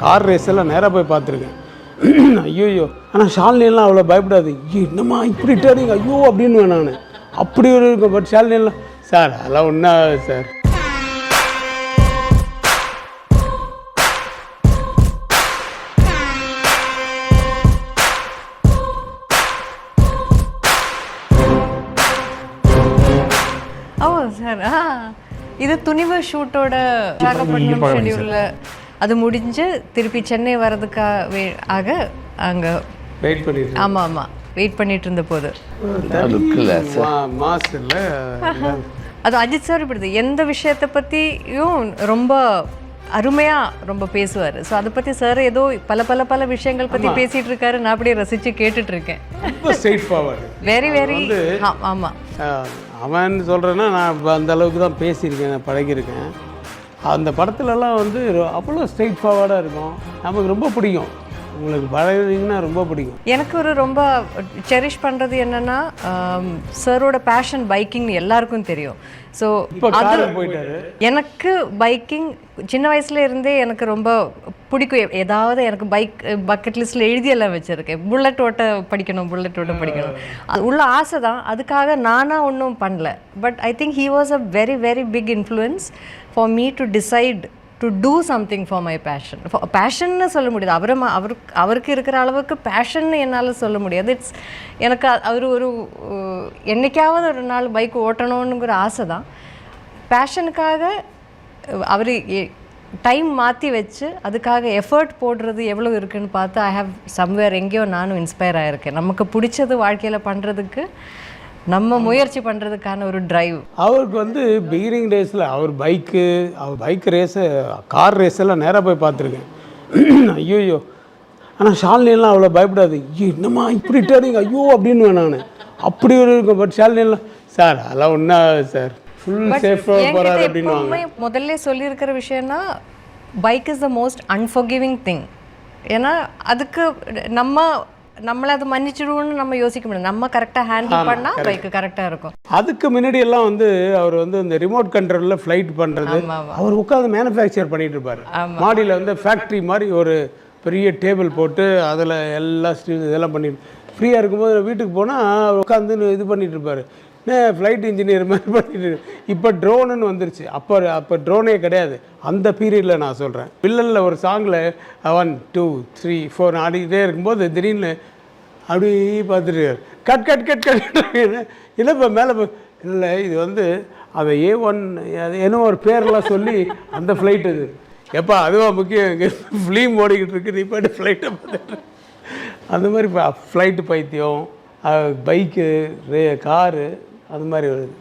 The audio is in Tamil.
கார் ரேஸ் எல்லாம் நேராக போய் பார்த்துருக்கேன். ஐயோயோ! ஆனால் ஷாலினியெல்லாம் அவ்வளோ பயப்படாது. என்னம்மா இப்படி டேர்னிங் ஐயோ அப்படின்னு நான் அப்படி ஒரு இருக்கும். பட் ஷாலினியெல்லாம் சார் அதெல்லாம் ஒன்றா சார். சார் இது துணிவு ஷூட்டோட விசாகப்பட்டினம் ஷெட்யூலில் அது முடிஞ்சு திருப்பி சென்னை வர்றதுக்காக அங்கே வெயிட் பண்ணிட்டு ஆமாம் வெயிட் பண்ணிட்டு இருந்த போது அது அஜித் சார் இப்படி எந்த விஷயத்தை பற்றியும் ரொம்ப அருமையாக ரொம்ப பேசுவார். ஸோ அதை பற்றி சார் ஏதோ பல விஷயங்கள் பற்றி பேசிகிட்டு இருக்காரு. நான் அப்படியே ரசித்து கேட்டுட்ருக்கேன். வெரி ஆமாம். அவன் சொல்கிறேன்னா நான் அந்த அளவுக்கு தான் பேசியிருக்கேன், நான் பழகியிருக்கேன். அந்த படத்துலலாம் அவ்வளோ ஸ்ட்ரெயிட் ஃபார்வர்டாக இருக்கும். நமக்கு ரொம்ப பிடிக்கும். உங்களுக்கு பழகினீங்கன்னா ரொம்ப பிடிக்கும். எனக்கு ஒரு ரொம்ப செரிஷ் பண்ணுறது என்னென்னா சாரோட பேஷன் பைக்கிங் எல்லாருக்கும் தெரியும். ஸோ அது போயிட்டாரு. எனக்கு பைக்கிங் சின்ன வயசுல இருந்தே எனக்கு ரொம்ப பிடிக்கும். ஏதாவது எனக்கு பக்கெட் லிஸ்ட்டில் எழுதியெல்லாம் வச்சுருக்கேன். புல்லட் ஓட்ட படிக்கணும் அது உள்ள ஆசை தான். அதுக்காக நானாக ஒன்றும் பண்ணல. But I think he was a very very big influence for me to decide to do something for my passion. பேஷன்னு சொல்ல முடியாது, அவருக்கு இருக்கிற அளவுக்கு பேஷன்னு என்னால் சொல்ல முடியாது. எனக்கு அவர் ஒரு என்றைக்காவது ஒரு நாள் பைக் ஓட்டணுங்கிற ஆசை தான். பேஷனுக்காக அவர் டைம் மாற்றி வச்சு அதுக்காக எஃபர்ட் போடுறது எவ்வளோ இருக்குதுன்னு பார்த்து ஐ ஹாவ் சம்வேர் எங்கேயோ நானும் இன்ஸ்பயர் ஆகிருக்கேன். நமக்கு பிடிச்சது வாழ்க்கையில் பண்ணுறதுக்கு நம்ம முயற்சி பண்ணுறதுக்கான ஒரு டிரைவ். அவருக்கு பிகினிங் டேஸில் அவர் பைக் ரேஸு கார் ரேஸ் எல்லாம் நேராக போய் பார்த்துருக்கேன். ஐயோயோ! ஆனால் ஷாலினியெல்லாம் அவ்வளோ பயப்படாது. என்னம்மா இப்படி டேர்னிங் ஐயோ அப்படின்னு நான் அப்படி ஒரு இருக்கும். பட் ஷாலினியெல்லாம் சார் அதெல்லாம் ஒன்றா சார் ஃபுல் சேஃபாக போகிறாரு அப்படின்னு முதல்ல சொல்லியிருக்கிற விஷயம்னா bike is the most unforgiving thing. ஏன்னா அதுக்கு நம்மளை அதை மன்னிச்சிடுவோன்னு நம்ம யோசிக்க முடியாது. நம்ம கரெக்டாக ஹேண்டில் பண்ணால் பைக்கு கரெக்டாக இருக்கும். அதுக்கு முன்னாடி எல்லாம் அவர் இந்த ரிமோட் கண்ட்ரோலில் ஃப்ளைட் பண்ணுறது, அவர் உட்காந்து மேனுஃபேக்சர் பண்ணிட்டு இருப்பார். மாடியில் ஃபேக்ட்ரி மாதிரி ஒரு பெரிய டேபிள் போட்டு அதில் எல்லா இதெல்லாம் பண்ணிட்டு ஃப்ரீயாக இருக்கும்போது வீட்டுக்கு போனால் உட்காந்து இது பண்ணிட்டு இருப்பார். ஃப்ளைட் இன்ஜினியர் மாதிரி பண்ணிட்டு. இப்போ ட்ரோனுன்னு வந்துருச்சு. அப்போ ட்ரோனே கிடையாது அந்த பீரியடில். நான் சொல்கிறேன், வில்லனில் ஒரு சாங்கில் 1 2 3 4 ஆடிக்கிட்டே இருக்கும்போது திடீர்னு அப்படி பார்த்துட்டு கட் கட் கட் கட் இல்லை இப்போ மேலே இல்லை இது அதை A1 என்ன ஒரு பேரெல்லாம் சொல்லி அந்த ஃப்ளைட் இது எப்போ அதுவாக முக்கியம். இங்கே ஃபிலிம் ஓடிக்கிட்டு இருக்கு, நீ போய்ட்டு ஃப்ளைட்டை பார்த்துட்டு அந்த மாதிரி ஃப்ளைட்டு பைத்தியம், பைக்கு காரு அது மாதிரி வருது.